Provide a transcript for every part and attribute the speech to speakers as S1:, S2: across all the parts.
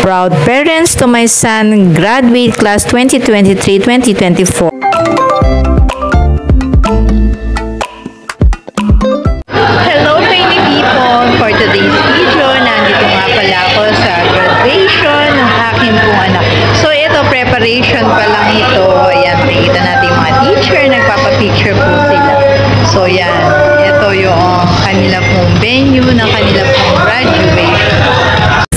S1: proud parents to my son graduate class 2023-2024.
S2: Hello Trainee people! For today's video, nandito nga pala ako sa graduation ng aking pong anak. So ito, preparation pa lang ito. Ayan, makikita natin yung mga teacher, nagpapapicture po sila. So yan, ito yung kanila pong venue ng kanila pong graduation.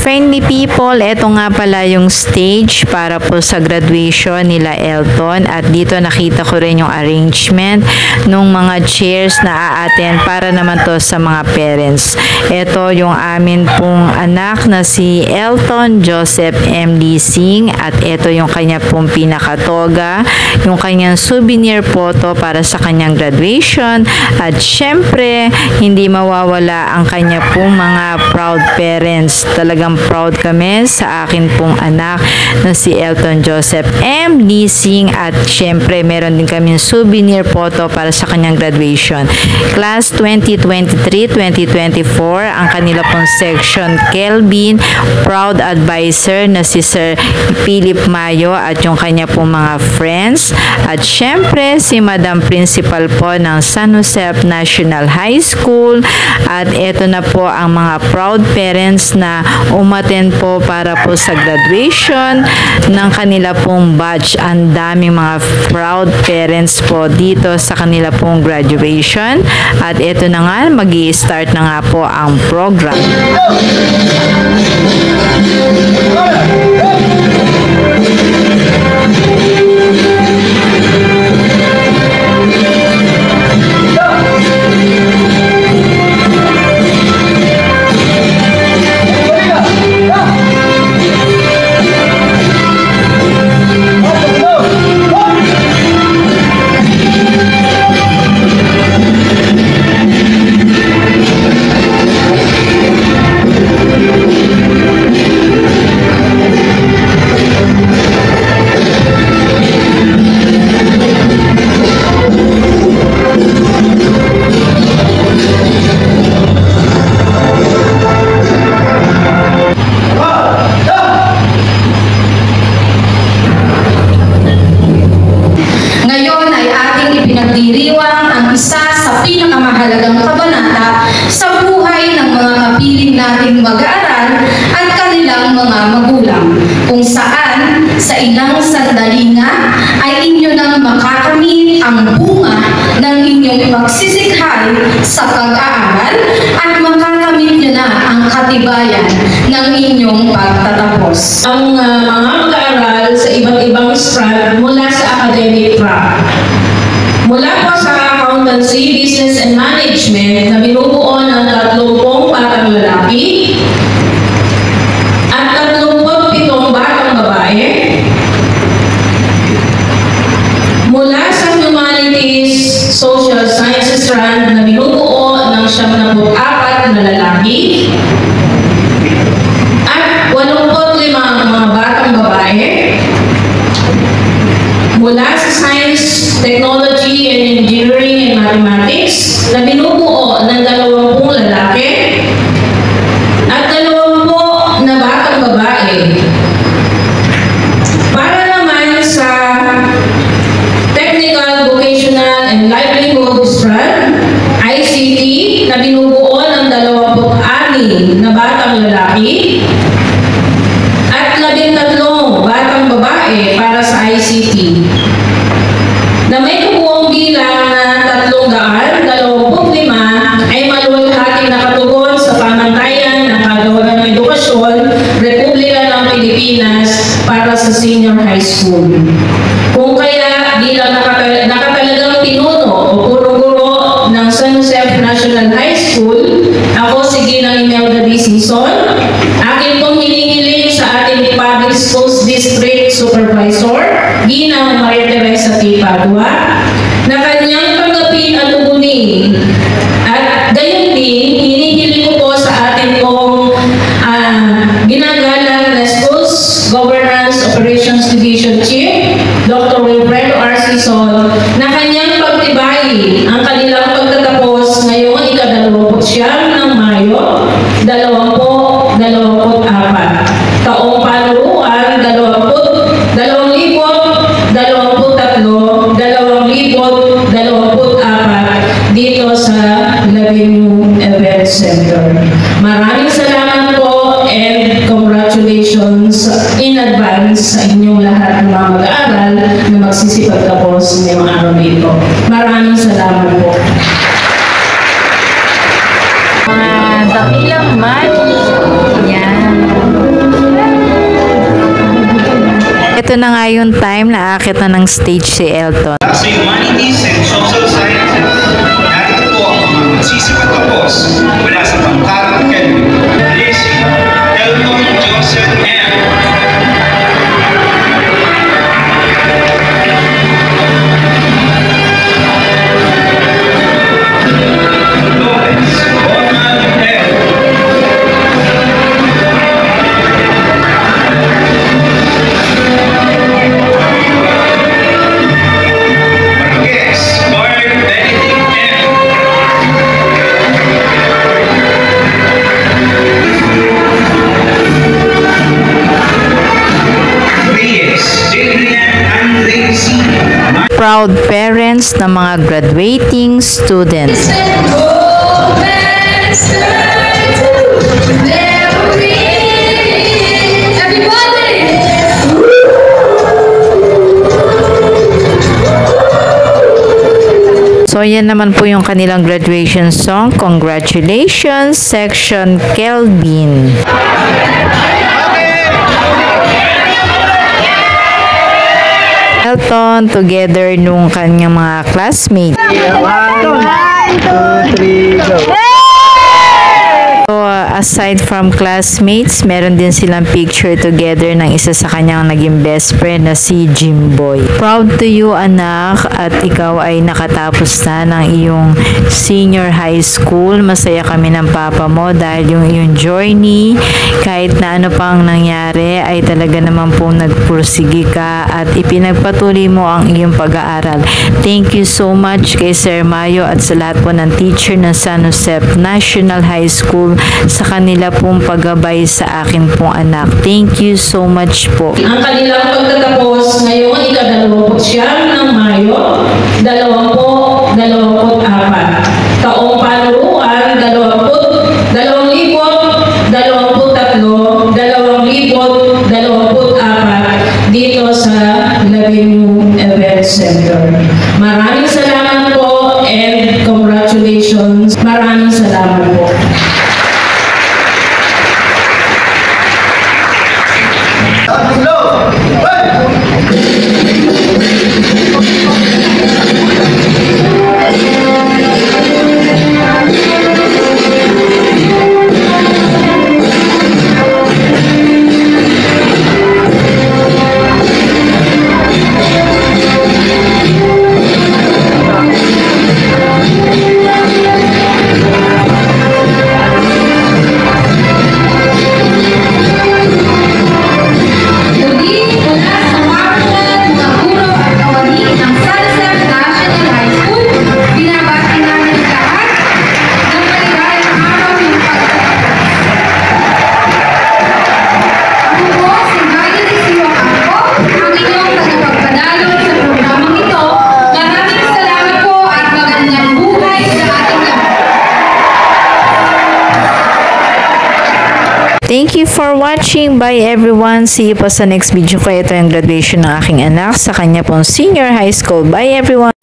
S1: Friendly people, eto nga pala yung stage para po sa graduation nila Elton, at dito nakita ko rin yung arrangement ng mga chairs na a-attend para naman to sa mga parents. Ito yung amin pong anak na si Elton Joseph M. Lising, at ito yung kanya pong pinakatoga, yung kanyang souvenir photo para sa kanyang graduation, at syempre hindi mawawala ang kanya pong mga proud parents. Talagang proud kami sa akin pong anak na si Elton Joseph M. Lising, at syempre meron din kami souvenir photo para sa kanyang graduation. Class 2023-2024 ang kanila pong section Kelvin, proud advisor na si Sir Philip Mayo at yung kanya pong mga friends, at syempre si Madam Principal po ng San Jose National High School, at ito na po ang mga proud parents na umattend po para po sa graduation ng kanila pong batch. Ang daming mga proud parents po dito sa kanila pong graduation, at ito na nga, magi-start na nga po ang program.
S3: Pinagdiriwang ang isa sa pinakamahalagang kabanata sa buhay ng mga kapiling nating mag-aaral at kanilang mga magulang, kung saan sa ilang sandali nga ay inyo nang makakamit ang bunga ng inyong pagsisikhay sa pag-aaral at makakamit nyo na ang katibayan ng inyong pagtatapos.
S4: Ang mga mag-aaral sa iba't ibang strand mula sa academic track. Mula po sa accountancy, business and management na binubuo ng 30 batang lalaki at 37 batang babae. Mula sa humanities, social sciences strand na binubuo ng 74 na lalaki at 85 mga batang babae. Mula sa science, technology, and engineering and mathematics na binubuo ng 20 lalaki at 20 na batang babae. Para naman sa technical, vocational, and livelihood strand, ICT, na binubuo ng 26 na batang lalaki at 13 batang babae para sa ICT, na may kabuong bilang na 325 ay maluwalhating nakatugon sa pamantayan ng Kagawagan ng Edukasyon, Republika ng Pilipinas para sa senior high school. Kung kaya bilang nakatalagang pinuno o guro-guro ng San Jose National High School, ako si Ginang Imelda D. Sison, akin pong hinihiling sa ating Public Schools District Supervisor, Ginang Maria Teresa T. Padua, na kanyang tanggapin at tugunin. At gayon din, hinihiling ko po sa ating pong ginagalang na Schools Governance Operations Division Chief, Dr. Wilfredo R. Sison, na kanyang pagtibayin ang kanilang pagtatapos ngayong ika-29 ng Mayo, 2024, taong congratulations in advance sa inyong lahat ng mga mag-aaral na magsisipagtapos ngayong araw na ito. Maraming salamat po.
S1: Dakilang mali. Yan. Ito na nga yung time na aakit na ng stage si Elton.
S5: Sa Humanities and Social Sciences, narito po ang mga magsisipagtapos mula sa Bangkang Kelvin. Si Elton Joseph M. Lawrence Roman L. Marquez Mark Benedict M. Reyes Jillian Andre C.
S1: Proud parents ng mga graduating students. So, yan naman po yung kanilang graduation song. Congratulations, Section Kelvin. Elton together nung kanyang mga classmates. So, aside from classmates, meron din silang picture together ng isa sa kanyang naging best friend na si Jimboy. Proud to you, anak, at ikaw ay nakatapos na ng iyong senior high school. Masaya kami ng papa mo dahil yung iyong journey, kahit na ano pang nangyari, ay talaga naman po nagpursige ka at ipinagpatuloy mo ang iyong pag-aaral. Thank you so much kay Sir Mayo at sa lahat po ng teacher ng San Jose National High School sa kanila pong paggabay sa akin pong anak. Thank you so much po.
S4: Ang kanilang pagtatapos ngayong ika-29 ng Mayo, 2024, taong panuruan 2023-2024 dito sa Lavenu Event Center. Maraming salamat po and congratulations. Maraming salamat po.
S1: Thank you for watching. Bye everyone. See you po sa next video ko. Ito yung graduation ng aking anak sa kanya pong senior high school. Bye everyone.